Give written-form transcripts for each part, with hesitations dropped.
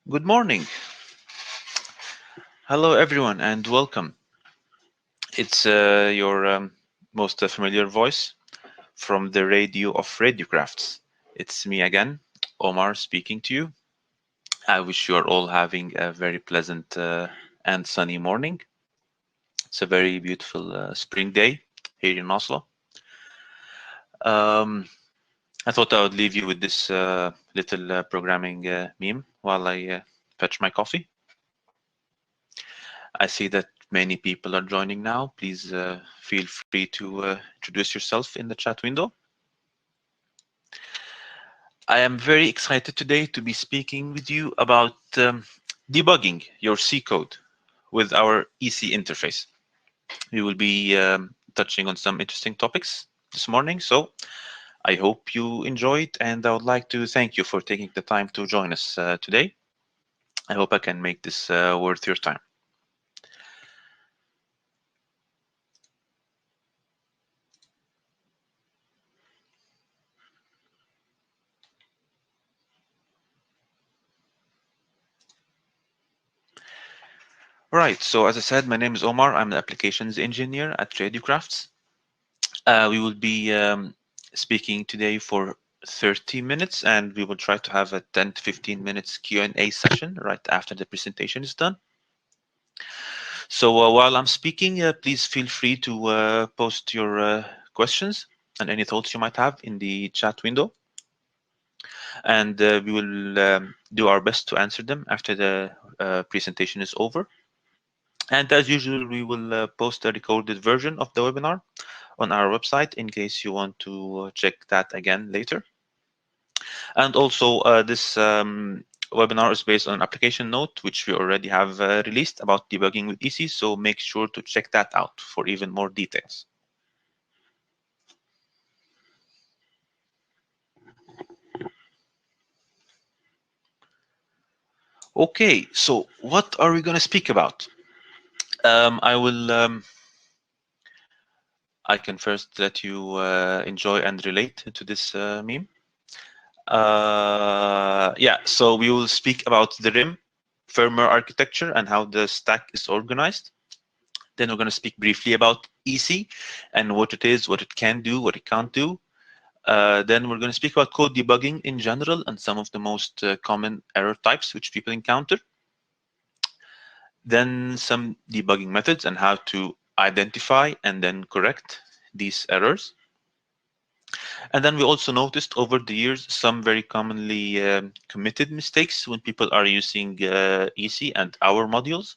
Good morning. Hello, everyone, and welcome. It's your most familiar voice from the radio of Radiocrafts. It's me again, Omar, speaking to you. I wish you are all having a very pleasant and sunny morning. It's a very beautiful spring day here in Oslo. Um, I thought I would leave you with this little programming meme while I fetch my coffee. I see that many people are joining now. Please feel free to introduce yourself in the chat window. I am very excited today to be speaking with you about debugging your C code with our EC interface. We will be touching on some interesting topics this morning, so I hope you enjoy it, and I would like to thank you for taking the time to join us today. I hope I can make this worth your time. Right, so as I said, my name is Omar. I'm the Applications Engineer at Radiocrafts. We will be speaking today for 30 minutes, and we will try to have a 10 to 15 minutes Q&A session right after the presentation is done. So while I'm speaking, please feel free to post your questions and any thoughts you might have in the chat window. And we will do our best to answer them after the presentation is over. And as usual, we will post a recorded version of the webinar on our website in case you want to check that again later. And also, this webinar is based on an application note, which we already have released about debugging with EC, so make sure to check that out for even more details. Okay, so what are we going to speak about? I can first let you enjoy and relate to this meme. Yeah, so we will speak about the RIIM firmware architecture and how the stack is organized. Then we're going to speak briefly about EC and what it is, what it can do, what it can't do. Then we're going to speak about code debugging in general and some of the most common error types which people encounter. Then some debugging methods and how to identify and then correct these errors. And then we also noticed over the years some very commonly committed mistakes when people are using EC and our modules.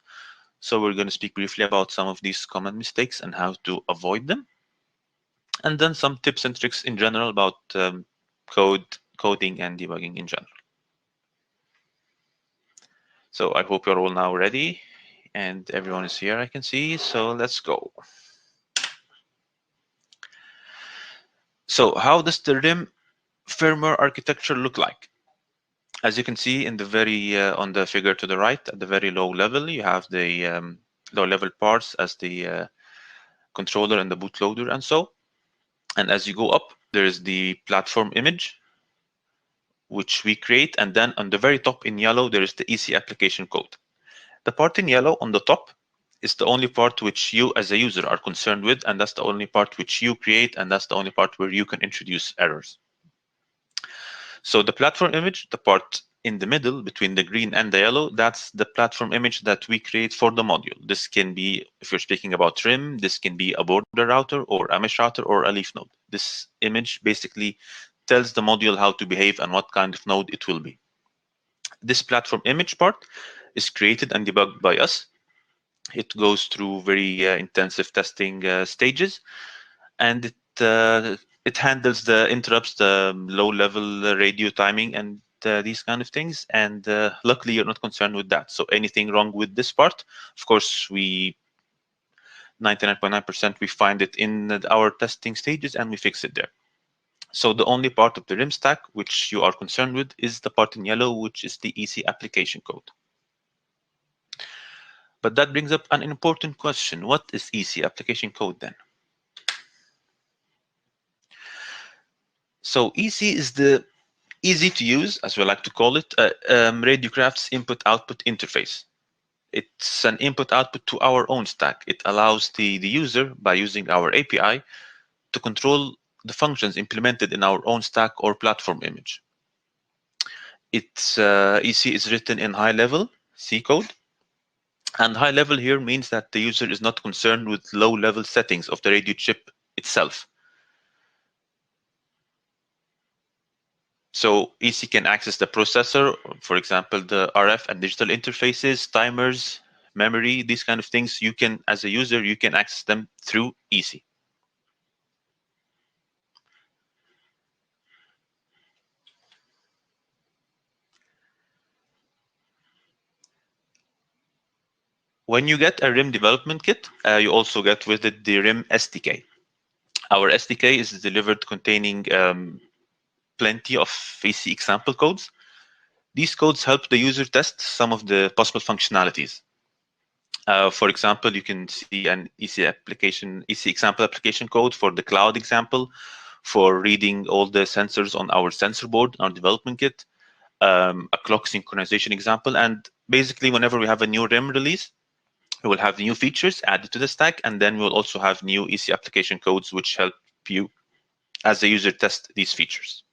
So we're going to speak briefly about some of these common mistakes and how to avoid them. And then some tips and tricks in general about coding and debugging in general. So I hope you're all now ready and everyone is here, I can see. So let's go. So how does the RIIM firmware architecture look like? As you can see in the very on the figure to the right, at the very low level, you have the low level parts as the controller and the bootloader and so. And as you go up, there is the platform image, which we create. And then on the very top in yellow, there is the EC application code. The part in yellow on the top is the only part which you as a user are concerned with. And that's the only part which you create. And that's the only part where you can introduce errors. So the platform image, the part in the middle between the green and the yellow, that's the platform image that we create for the module. This can be, if you're speaking about RIIM, this can be a border router or a mesh router or a leaf node. This image basically tells the module how to behave and what kind of node it will be. This platform image part is created and debugged by us. It goes through very intensive testing stages, and it handles the interrupts, the low-level radio timing, and these kind of things. And luckily, you're not concerned with that. So anything wrong with this part, of course, 99.9% we find it in our testing stages and we fix it there. So the only part of the RIIM stack which you are concerned with is the part in yellow, which is the EC application code. But that brings up an important question. What is EC application code then? So EC is the easy to use, as we like to call it, Radiocrafts input-output interface. It's an input-output to our own stack. It allows the user, by using our API, to control the functions implemented in our own stack or platform image. Its EC is written in high-level C code. And high-level here means that the user is not concerned with low-level settings of the radio chip itself. So EC can access the processor, for example, the RF and digital interfaces, timers, memory, these kind of things. You can, as a user, you can access them through EC. When you get a RIIM development kit, you also get with it the RIIM SDK. Our SDK is delivered containing plenty of EC example codes. These codes help the user test some of the possible functionalities. For example, you can see an EC example application code for the cloud example, for reading all the sensors on our sensor board, our development kit, a clock synchronization example, and basically whenever we have a new RIIM release, we will have new features added to the stack, and then we'll also have new EC application codes which help you as a user test these features.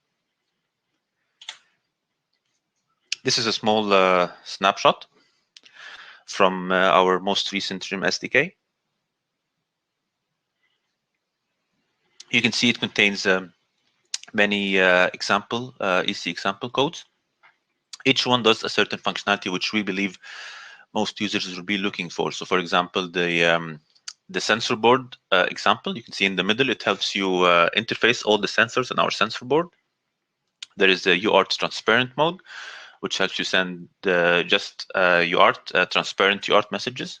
This is a small snapshot from our most recent RIIM SDK. You can see it contains many EC example codes. Each one does a certain functionality which we believe most users will be looking for. So, for example, the sensor board example, you can see in the middle, it helps you interface all the sensors on our sensor board. There is the Uart transparent mode, which helps you send just Uart, transparent Uart messages.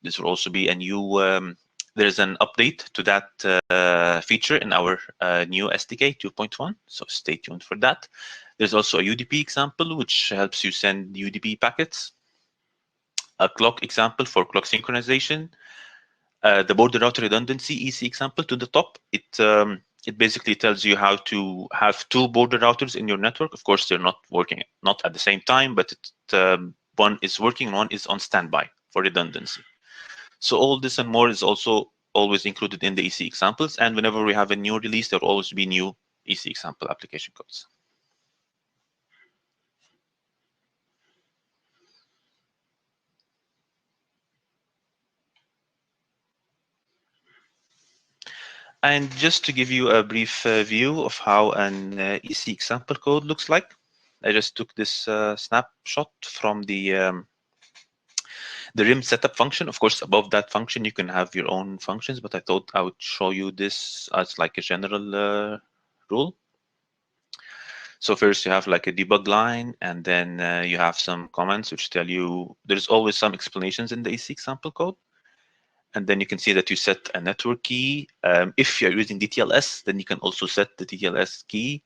This will also be a new, there's an update to that feature in our new SDK 2.1, so stay tuned for that. There's also a UDP example, which helps you send UDP packets. A clock example for clock synchronization. The border router redundancy EC example to the top. It basically tells you how to have two border routers in your network. Of course, they're not working, not at the same time, but one is working and one is on standby for redundancy. So all this and more is also always included in the EC examples. And whenever we have a new release, there will always be new EC example application codes. And just to give you a brief view of how an EC example code looks like, I just took this snapshot from the RIIM setup function. Of course, above that function, you can have your own functions, but I thought I would show you this as like a general rule. So first you have like a debug line, and then you have some comments which tell you there's always some explanations in the EC example code. And then you can see that you set a network key. If you're using DTLS, then you can also set the DTLS key.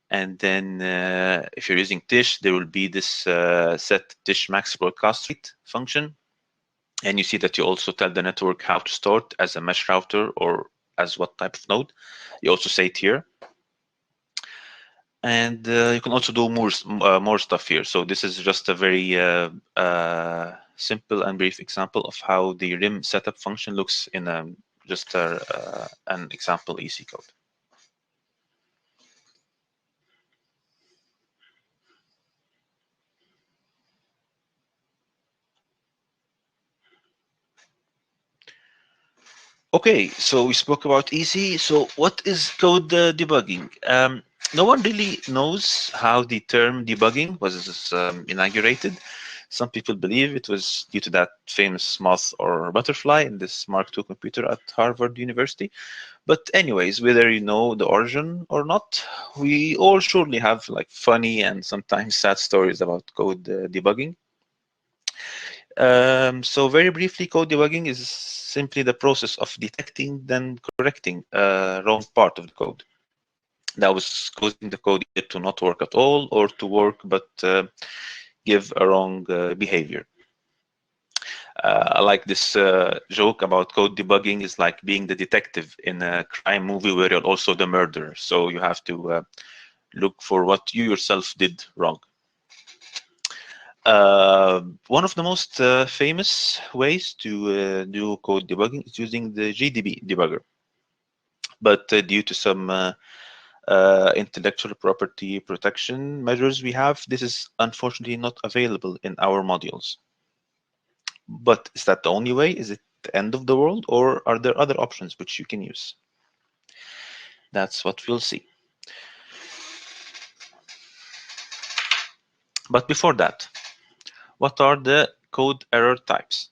And then if you're using TISH, there will be this set TISH max broadcast rate function. And you see that you also tell the network how to start as a mesh router or as what type of node. You also say it here. And you can also do more stuff here. So this is just a very simple and brief example of how the RIIM setup function looks in just an example EC code. Okay, so we spoke about EC. So what is code debugging? No one really knows how the term debugging was inaugurated. Some people believe it was due to that famous moth or butterfly in this Mark II computer at Harvard University. But anyways, whether you know the origin or not, we all surely have like funny and sometimes sad stories about code debugging. So very briefly, code debugging is simply the process of detecting then correcting a wrong part of the code that was causing the code either to not work at all or to work but give a wrong behavior. I like this joke about code debugging is like being the detective in a crime movie where you're also the murderer. So you have to look for what you yourself did wrong. One of the most famous ways to do code debugging is using the GDB debugger. But due to some intellectual property protection measures we have, this is unfortunately not available in our modules. But is that the only way? Is it the end of the world, or are there other options which you can use? That's what we'll see. But before that, what are the code error types?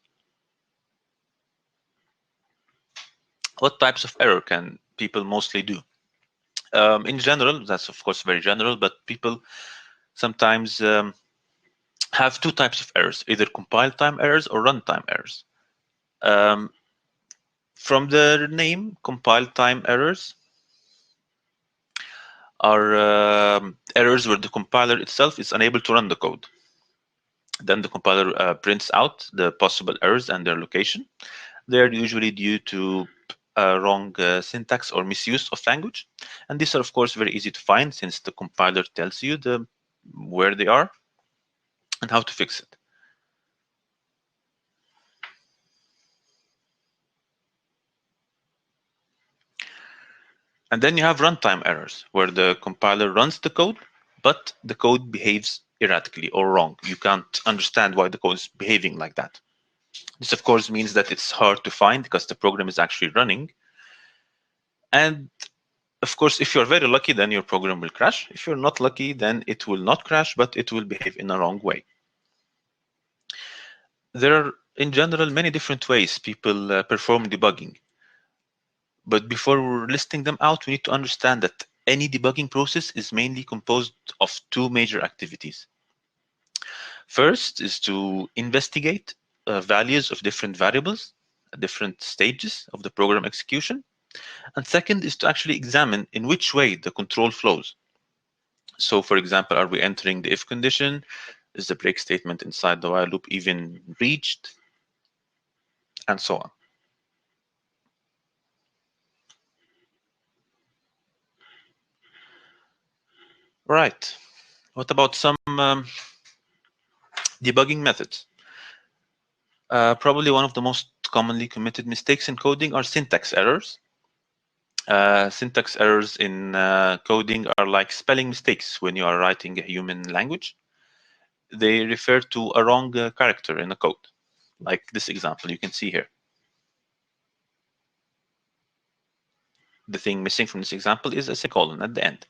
What types of error can people mostly do? In general, that's of course very general, but people sometimes have two types of errors, either compile time errors or runtime errors. From the name, compile time errors are errors where the compiler itself is unable to run the code. Then the compiler prints out the possible errors and their location. They're usually due to wrong syntax or misuse of language. And these are, of course, very easy to find since the compiler tells you where they are and how to fix it. And then you have runtime errors, where the compiler runs the code, but the code behaves erratically or wrong. You can't understand why the code is behaving like that. This, of course, means that it's hard to find because the program is actually running. And of course, if you're very lucky, then your program will crash. If you're not lucky, then it will not crash, but it will behave in a wrong way. There are, in general, many different ways people perform debugging. But before listing them out, we need to understand that any debugging process is mainly composed of two major activities. First is to investigate values of different variables at different stages of the program execution. And second is to actually examine in which way the control flows. So for example, are we entering the if condition? Is the break statement inside the while loop even reached? And so on. Right. What about some debugging methods? Probably one of the most commonly committed mistakes in coding are syntax errors. Syntax errors in coding are like spelling mistakes when you are writing a human language. They refer to a wrong character in a code, like this example you can see here. The thing missing from this example is a semicolon at the end.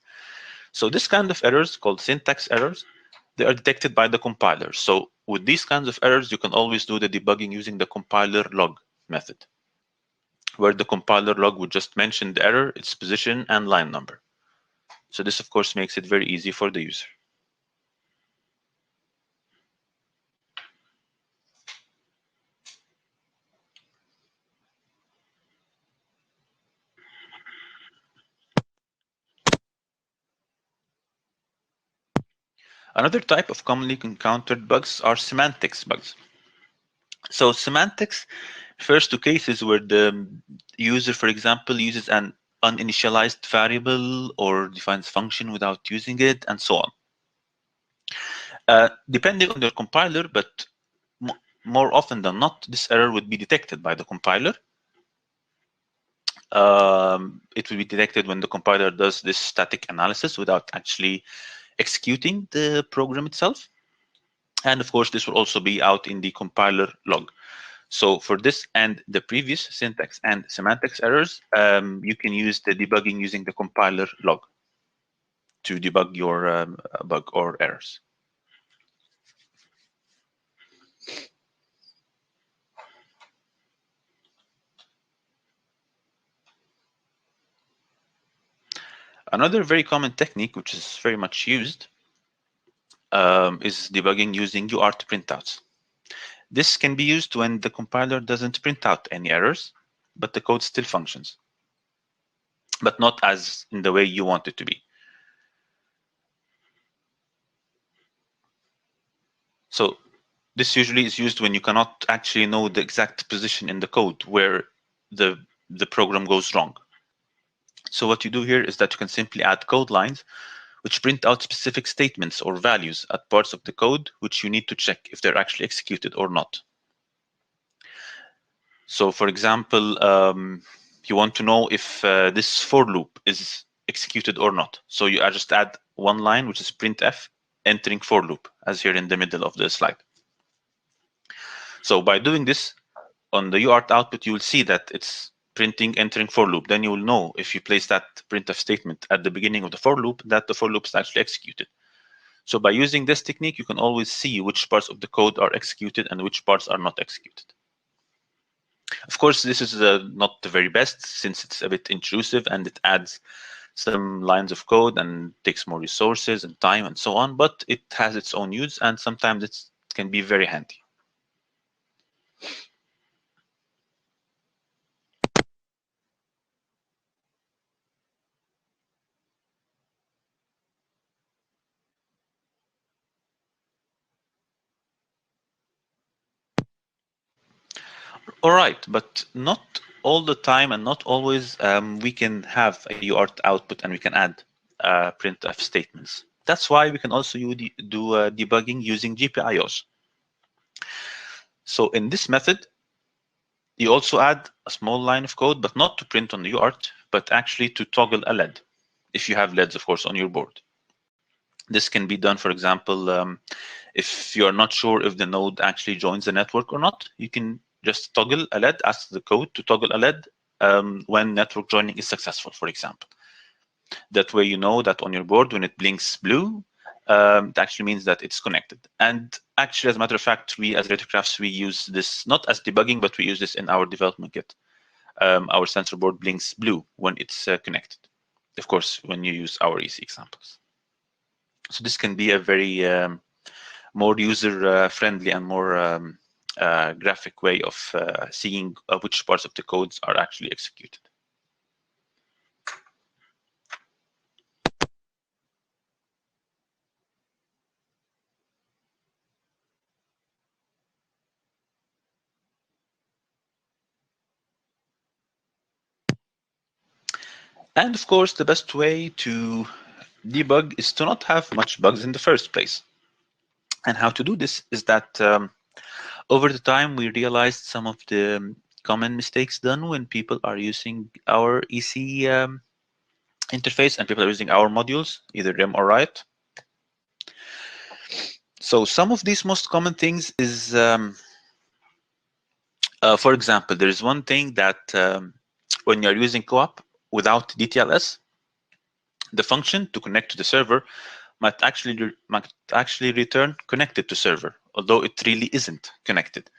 So this kind of errors, called syntax errors, they are detected by the compiler. So with these kinds of errors, you can always do the debugging using the compiler log method, where the compiler log would just mention the error, its position, and line number. So this, of course, makes it very easy for the user. Another type of commonly encountered bugs are semantics bugs. So semantics refers to cases where the user, for example, uses an uninitialized variable or defines function without using it, and so on. Depending on your compiler, but more often than not, this error would be detected by the compiler. It will be detected when the compiler does this static analysis without actually executing the program itself. And of course, this will also be out in the compiler log. So for this and the previous syntax and semantics errors, you can use the debugging using the compiler log to debug your bug or errors. Another very common technique, which is very much used, is debugging using Uart printouts. This can be used when the compiler doesn't print out any errors, but the code still functions, but not as in the way you want it to be. So this usually is used when you cannot actually know the exact position in the code where the program goes wrong. So what you do here is that you can simply add code lines which print out specific statements or values at parts of the code which you need to check if they're actually executed or not. So for example, you want to know if this for loop is executed or not. So you just add one line, which is printf entering for loop, as here in the middle of the slide. So by doing this, on the Uart output, you will see that it's printing entering for loop. Then you will know if you place that printf statement at the beginning of the for loop, that the for loop is actually executed. So by using this technique, you can always see which parts of the code are executed and which parts are not executed. Of course, this is not the very best, since it's a bit intrusive and it adds some lines of code and takes more resources and time and so on, but it has its own use and sometimes it can be very handy. All right, but not all the time and not always we can have a Uart output and we can add printf statements. That's why we can also do debugging using Gpios. So in this method, you also add a small line of code, but not to print on the Uart, but actually to toggle a LED, if you have LEDs, of course, on your board. This can be done, for example, if you're not sure if the node actually joins the network or not, you can just toggle a LED, ask the code to toggle a LED when network joining is successful, for example. That way you know that on your board, when it blinks blue, it actually means that it's connected. And actually, as a matter of fact, we as Radiocrafts, we use this not as debugging, but we use this in our development kit. Our sensor board blinks blue when it's connected. Of course, when you use our easy examples. So this can be a very more user-friendly and more graphic way of seeing which parts of the codes are actually executed. And of course, the best way to debug is to not have much bugs in the first place. And how to do this is that over the time, we realized some of the common mistakes done when people are using our EC interface and people are using our modules, either RIIM or RIIoT. So some of these most common things is, for example, there is one thing that when you're using co-op without DTLS, the function to connect to the server might actually return connected to server, although it really isn't connected.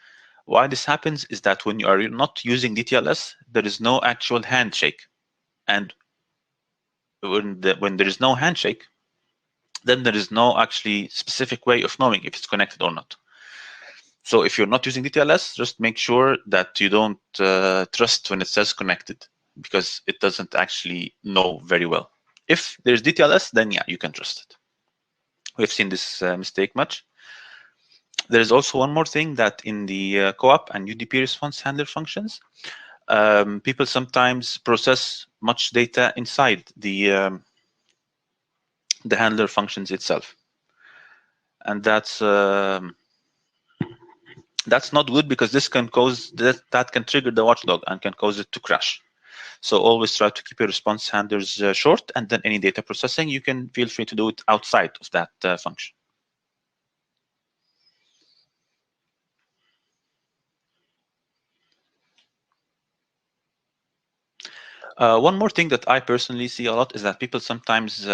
Why this happens is that when you are not using DTLS, there is no actual handshake. And when there is no handshake, then there is no actually specific way of knowing if it's connected or not. So if you're not using DTLS, just make sure that you don't trust when it says connected, because it doesn't actually know very well. If there's DTLS, then yeah, you can trust it. We've seen this mistake much. There is also one more thing, that in the co-op and UDP response handler functions, people sometimes process much data inside the handler functions itself, and that's not good, because this can cause that can trigger the watchdog and can cause it to crash. So always try to keep your response handlers short, and then any data processing, you can feel free to do it outside of that function. One more thing that I personally see a lot is that people sometimes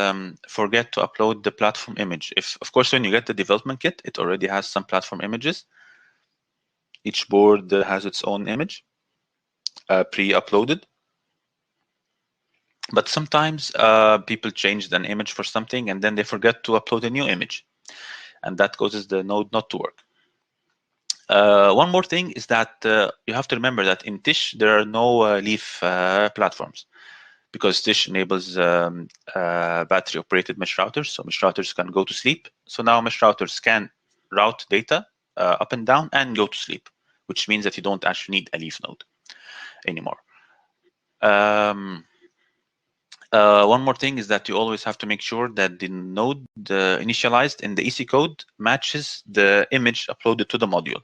forget to upload the platform image. Of course, when you get the development kit, it already has some platform images. Each board has its own image pre-uploaded. But sometimes people change an image for something and then they forget to upload a new image, and that causes the node not to work. One more thing is that you have to remember that in Tish there are no leaf platforms, because Tish enables battery-operated mesh routers, so mesh routers can go to sleep. So now mesh routers can route data up and down and go to sleep, which means that you don't actually need a leaf node anymore. One more thing is that you always have to make sure that the node initialized in the EC code matches the image uploaded to the module.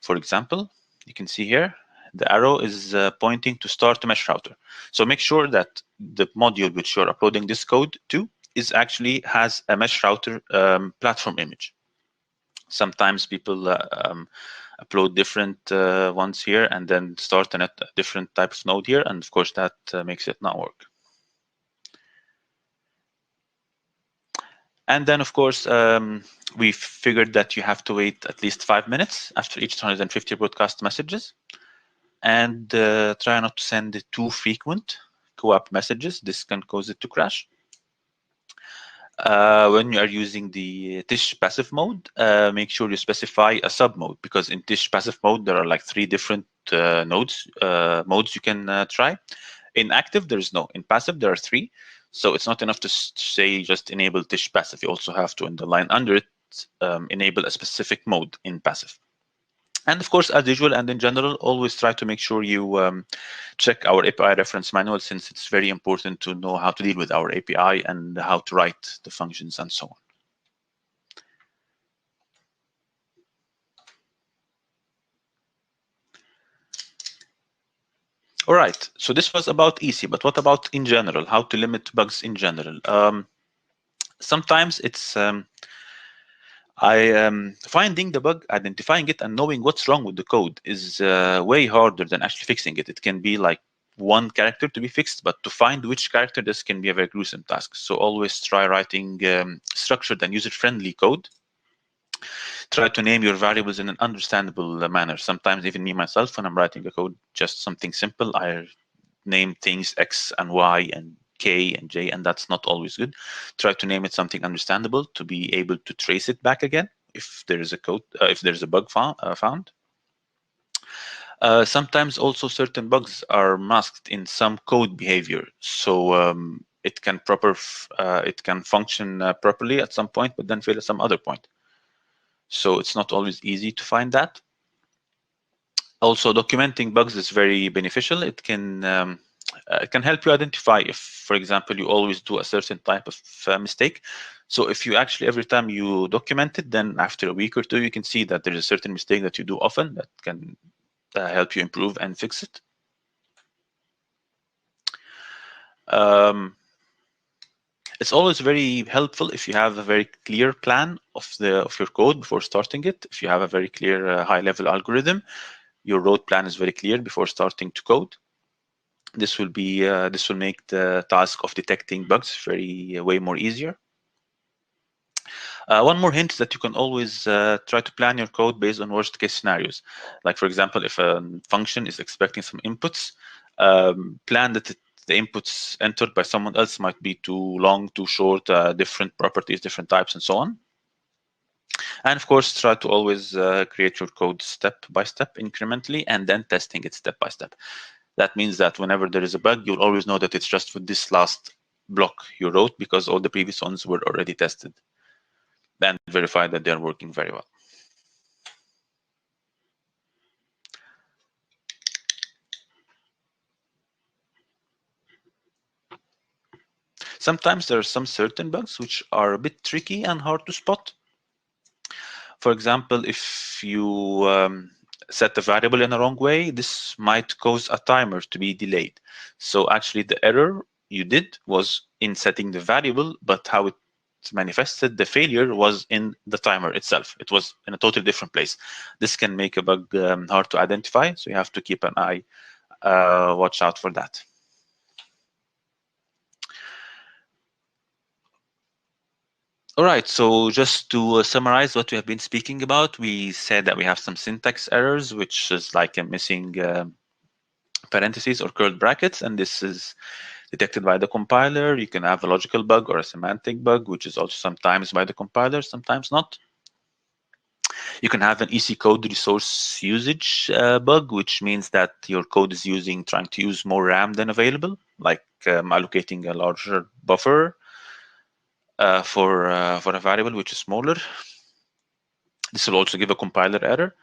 For example, you can see here, the arrow is pointing to start the mesh router. So make sure that the module which you're uploading this code to is actually has a mesh router platform image. Sometimes people upload different ones here and then start a different type of node here, and of course that makes it not work. And then, of course, we figured that you have to wait at least 5 minutes after each 150 broadcast messages, and try not to send too frequent co-op messages. This can cause it to crash. When you are using the Tish passive mode, make sure you specify a sub mode, because in Tish passive mode there are like 3 different modes you can try. In active there is no. In passive there are 3. So it's not enough to say just enable Tish passive. You also have to, in the line under it, enable a specific mode in passive. And of course, as usual and in general, always try to make sure you check our API reference manual, since it's very important to know how to deal with our API and how to write the functions and so on. All right, so this was about EC, but what about in general? How to limit bugs in general? Sometimes it's finding the bug, identifying it, and knowing what's wrong with the code is way harder than actually fixing it. It can be like one character to be fixed, but to find which character, this can be a very gruesome task. So always try writing structured and user-friendly code. Try to name your variables in an understandable manner. Sometimes even me myself, when I'm writing a code, just something simple, I name things X and Y and K and J, and that's not always good. Try to name it something understandable to be able to trace it back again if there is a code, if there's a bug found. Sometimes also certain bugs are masked in some code behavior, so it can function properly at some point, but then fail at some other point. So it's not always easy to find that. Also, documenting bugs is very beneficial. It can help you identify if, for example, you always do a certain type of mistake. So if you actually, every time you document it, then after a week or 2, you can see that there's a certain mistake that you do often that can help you improve and fix it. It's always very helpful if you have a very clear plan of your code before starting it. If you have a very clear high-level algorithm, your road plan is very clear before starting to code. This will make the task of detecting bugs way more easier. One more hint is that you can always try to plan your code based on worst case scenarios. Like, for example, if a function is expecting some inputs, plan that the inputs entered by someone else might be too long, too short, different properties, different types, and so on. And of course, try to always create your code step by step, incrementally, and then testing it step by step. That means that whenever there is a bug, you'll always know that it's just for this last block you wrote, because all the previous ones were already tested and verify that they're working very well. Sometimes there are some certain bugs which are a bit tricky and hard to spot. For example, if you set a variable in the wrong way, this might cause a timer to be delayed. So actually the error you did was in setting the variable, but how it manifested the failure was in the timer itself. It was in a totally different place. This can make a bug hard to identify, so you have to keep an eye, watch out for that. All right, so just to summarize what we have been speaking about, we said that we have some syntax errors, which is like a missing parentheses or curly brackets, and this is detected by the compiler. You can have a logical bug or a semantic bug, which is also sometimes by the compiler, sometimes not. You can have an EC code resource usage bug, which means that your code is trying to use more RAM than available, like allocating a larger buffer for a variable which is smaller. This will also give a compiler error.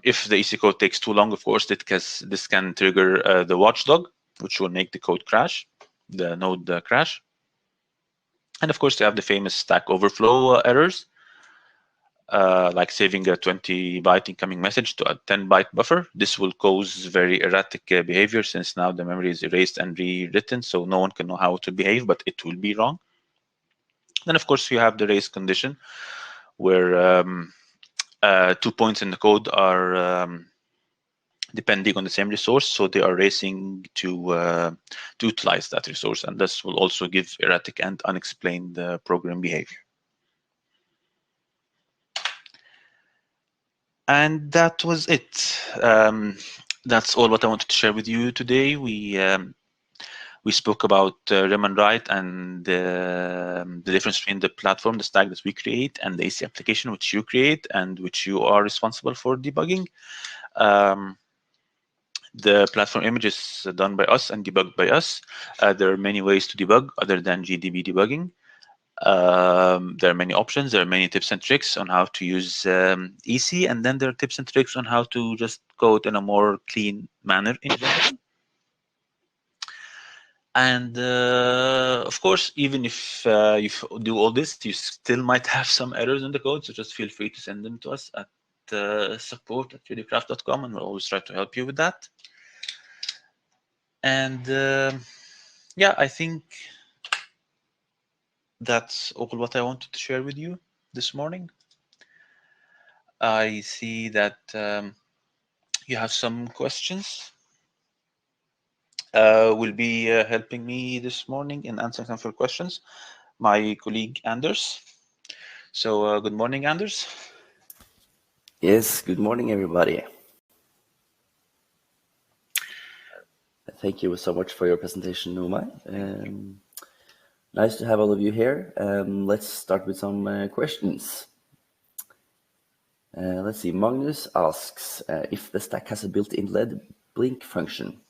If the EC code takes too long, of course, this can trigger the watchdog, which will make the code crash. the node crash. And of course, you have the famous Stack Overflow errors, like saving a 20-byte incoming message to a 10-byte buffer. This will cause very erratic behavior, since now the memory is erased and rewritten, so no one can know how to behave, but it will be wrong. Then, of course, you have the race condition, where 2 points in the code are depending on the same resource, so they are racing to utilize that resource, and this will also give erratic and unexplained program behavior. And that was it. That's all what I wanted to share with you today. We spoke about RIIM and RIIoT and the difference between the platform, the stack that we create, and the AC application which you create and which you are responsible for debugging. The platform image is done by us and debugged by us. There are many ways to debug other than GDB debugging. There are many options. There are many tips and tricks on how to use EC, and then there are tips and tricks on how to just code in a more clean manner in general. And of course, even if you do all this, you still might have some errors in the code. So just feel free to send them to us at support@radiocrafts.com, and we'll always try to help you with that. And yeah, I think that's all what I wanted to share with you this morning. I see that you have some questions. Will be helping me this morning in answering some of your questions, my colleague Anders. So good morning, Anders. Yes, good morning, everybody. Thank you so much for your presentation, Omar. Nice to have all of you here. Let's start with some questions. Let's see, Magnus asks if the stack has a built-in LED blink function.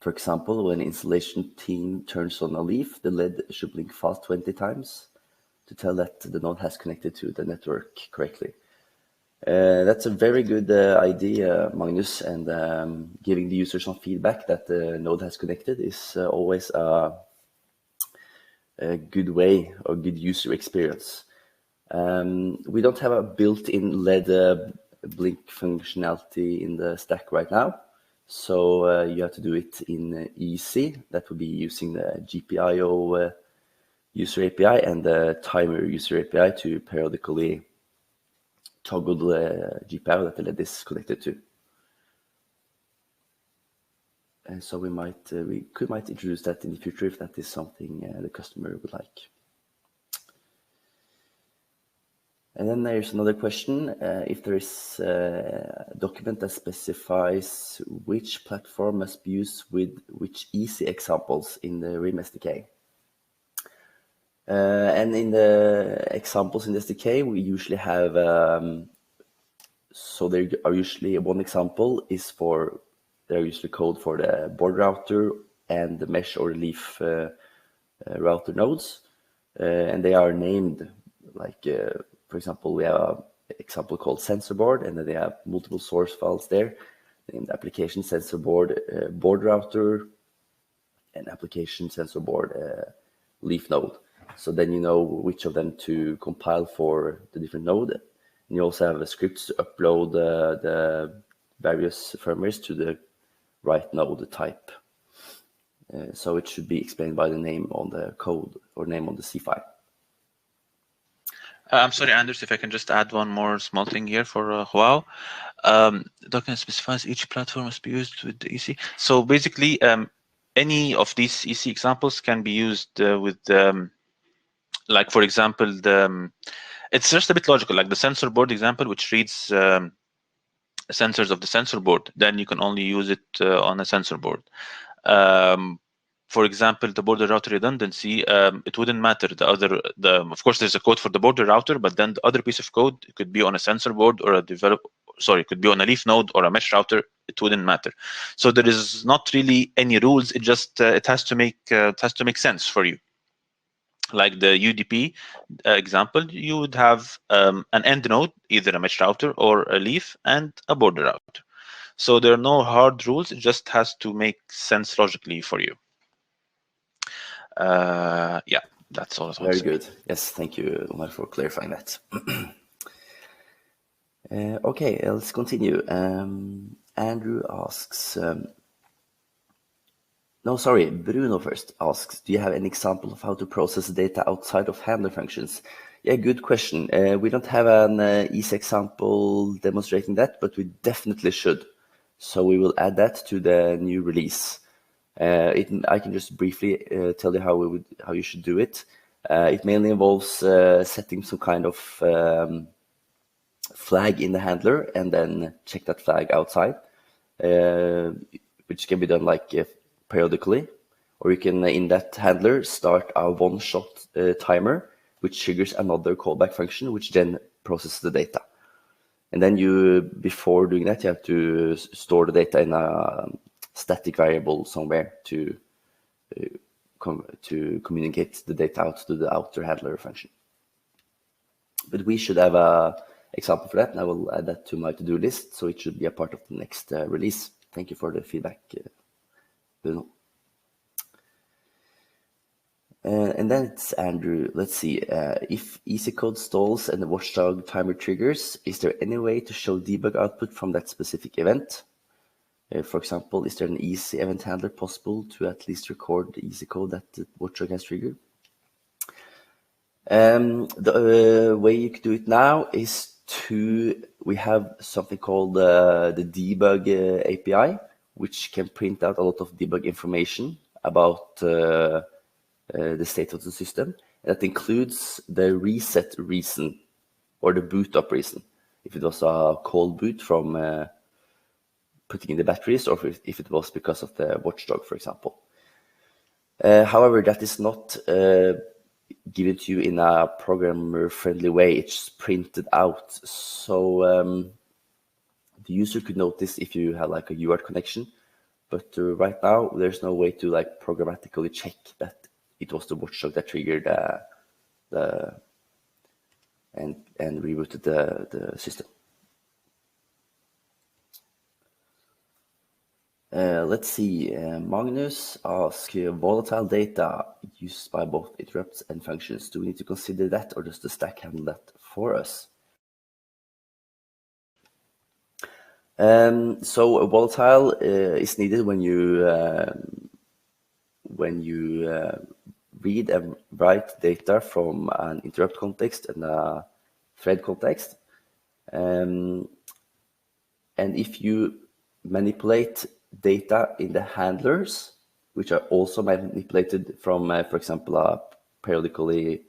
For example, when installation team turns on a leaf, the LED should blink fast 20 times to tell that the node has connected to the network correctly. That's a very good idea, Magnus, and giving the user some feedback that the node has connected is always a good way or good user experience. We don't have a built-in LED blink functionality in the stack right now, so you have to do it in EC. That would be using the Gpio user API and the timer user API to periodically toggle the Gpio that the LED is connected to. And so we might introduce that in the future if that is something the customer would like. And then there's another question, if there is a document that specifies which platform must be used with which EC examples in the RIIM SDK. And in the examples in the SDK, we usually have, so there are usually one example is for, they're usually code for the board router and the mesh or leaf router nodes. And they are named like, for example, we have an example called sensor board, and then they have multiple source files there, named application sensor board board router and application sensor board leaf node. So then you know which of them to compile for the different node. And you also have a script to upload the various firmwares to the right node type. So it should be explained by the name on the code or name on the C file. I'm sorry, Anders, if I can just add one more small thing here for Huawei. The document specifies each platform must be used with the EC. So basically, any of these EC examples can be used with, like, for example, it's just a bit logical, like the sensor board example, which reads sensors of the sensor board. Then you can only use it on a sensor board. For example, the border router redundancy, it wouldn't matter. Of course, there's a code for the border router, but then the other piece of code, it could be on a sensor board or it could be on a leaf node or a mesh router. It wouldn't matter. So there is not really any rules. It just it has to make sense for you. Like the UDP example, you would have an end node, either a mesh router or a leaf, and a border router. So there are no hard rules. It just has to make sense logically for you. Yeah, that's all I want to Very say. good. Yes, thank you, Omar, for clarifying that. Okay, let's continue. Andrew asks, no, sorry, Bruno first asks, do you have any example of how to process data outside of handler functions? Yeah, good question. We don't have an easy example demonstrating that, but we definitely should. So we will add that to the new release. I can just briefly tell you how you should do it. It mainly involves setting some kind of flag in the handler and then check that flag outside, which can be done like periodically, or you can in that handler start a one-shot timer which triggers another callback function which then processes the data. And then before doing that, you have to store the data in a static variable somewhere to communicate the data out to the outer handler function. But we should have a example for that, and I will add that to my to-do list, so it should be a part of the next release. Thank you for the feedback, Bruno. And then it's Andrew. Let's see. If easy code stalls and the watchdog timer triggers, is there any way to show debug output from that specific event? For example, is there an easy event handler possible to at least record the easy code that the watchdog has triggered? The way you can do it now is we have something called the debug API, which can print out a lot of debug information about the state of the system. And that includes the reset reason or the boot up reason. If it was a cold boot from putting in the batteries, or if it was because of the watchdog, for example. However, that is not given to you in a programmer-friendly way. It's printed out. So the user could notice if you have like a Uart connection, but right now there's no way to like programmatically check that it was the watchdog that triggered and rebooted the system. Let's see. Magnus asks, volatile data used by both interrupts and functions. Do we need to consider that, or does the stack handle that for us? So volatile is needed when you read and write data from an interrupt context and a thread context. And if you manipulate data in the handlers, which are also manipulated from, for example, a periodically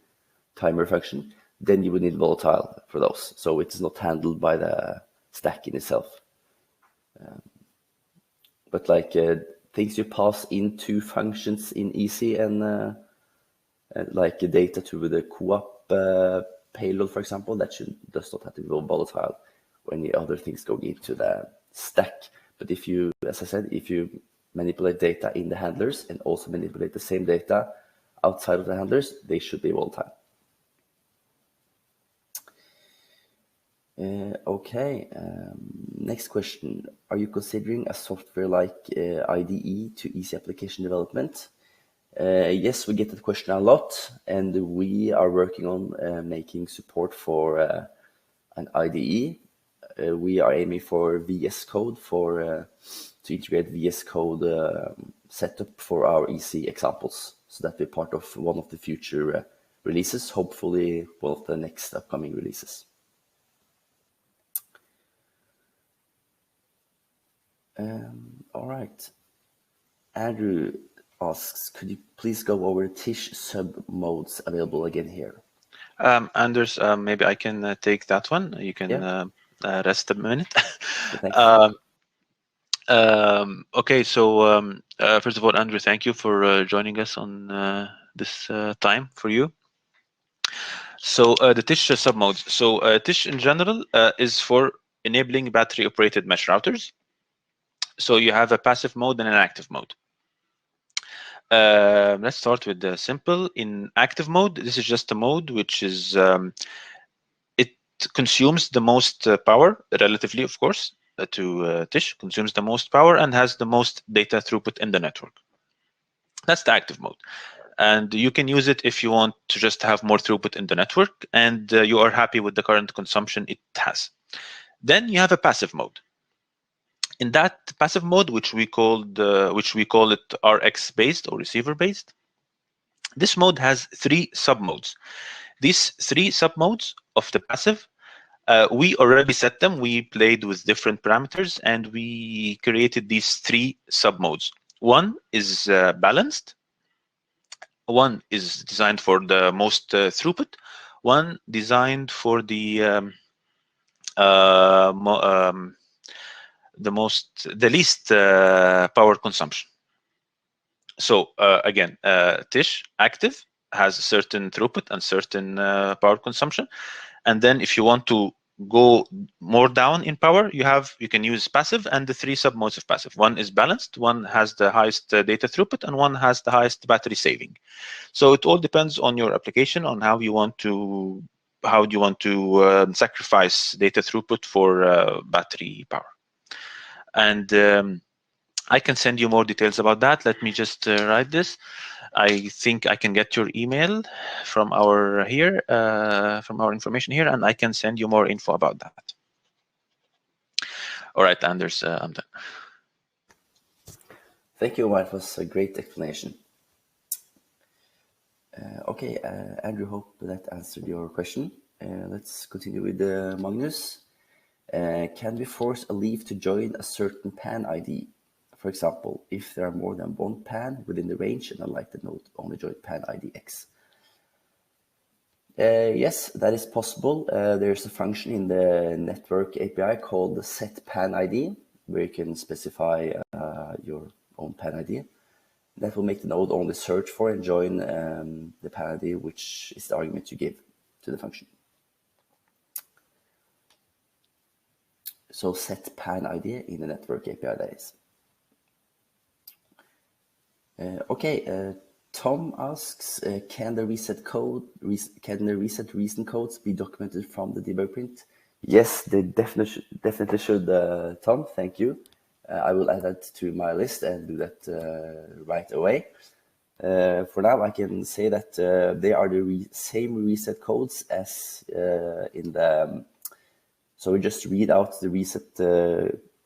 timer function, then you would need volatile for those. So it's not handled by the stack in itself. But like things you pass into functions in EC and like data to the co-op payload, for example, that does not have to be volatile when the other things go into the stack. But if you, as I said, if you manipulate data in the handlers and also manipulate the same data outside of the handlers, they should be volatile. Okay, next question. Are you considering a software like IDE to easy application development? Yes, we get that question a lot, and we are working on making support for an IDE. We are aiming for VS Code to integrate VS Code setup for our EC examples. So that will be part of one of the future releases, hopefully one of the next upcoming releases. All right. Andrew asks, could you please go over Tish sub modes available again here? Anders, maybe I can take that one. You can rest a minute. Okay, so first of all, Andrew, thank you for joining us on this time for you. So the Tish submodes. So Tish in general is for enabling battery-operated mesh routers. So you have a passive mode and an active mode. Let's start with the simple. In active mode, this is just a mode which is it consumes the most power, relatively, of course, to Tish, consumes the most power and has the most data throughput in the network. That's the active mode. And you can use it if you want to just have more throughput in the network, and you are happy with the current consumption it has. Then you have a passive mode. In that passive mode, which we call it RX based or receiver based, this mode has 3 submodes. These 3 submodes of the passive, we already set them. We played with different parameters and we created these 3 submodes. One is balanced. One is designed for the most throughput. One designed for the least power consumption. So again, Tish active has a certain throughput and certain power consumption. And then if you want to go more down in power, you can use passive and the 3 submodes of passive. One is balanced, one has the highest data throughput, and one has the highest battery saving. So it all depends on your application, on how do you want to sacrifice data throughput for battery power. And I can send you more details about that. Let me just write this. I think I can get your email from our information here, and I can send you more info about that. All right, Anders, I'm done. Thank you, Omar. It was a great explanation. Okay, Andrew, hope that answered your question. Let's continue with Magnus. Can we force a leaf to join a certain pan ID? For example, if there are more than one pan within the range and unlike the node only join pan ID X. Yes, that is possible. There's a function in the network API called the set pan ID, where you can specify your own pan ID. That will make the node only search for and join the pan ID, which is the argument you give to the function. So set pan ID in the network API, that is. Okay, Tom asks, can the reset recent codes be documented from the debug print? Yes, they definitely should, Tom. Thank you. I will add that to my list and do that right away. For now, I can say that they are the same reset codes as in the. So we just read out the reset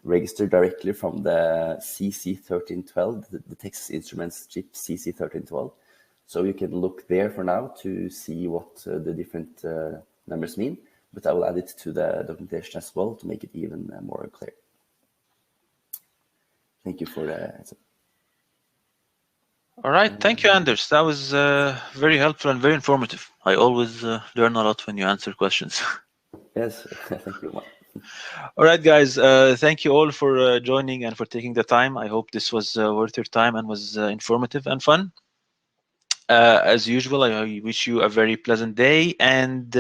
register directly from the CC1312, the Texas Instruments chip CC1312. So you can look there for now to see what the different numbers mean, but I will add it to the documentation as well to make it even more clear. Thank you for the answer. All right, thank you, Anders. That was very helpful and very informative. I always learn a lot when you answer questions. Yes, thank you, Mark. All right, guys, thank you all for joining and for taking the time. I hope this was worth your time and was informative and fun. As usual, I wish you a very pleasant day, and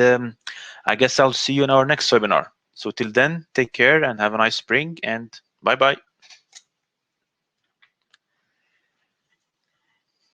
I guess I'll see you in our next webinar. So till then, take care and have a nice spring, and bye-bye.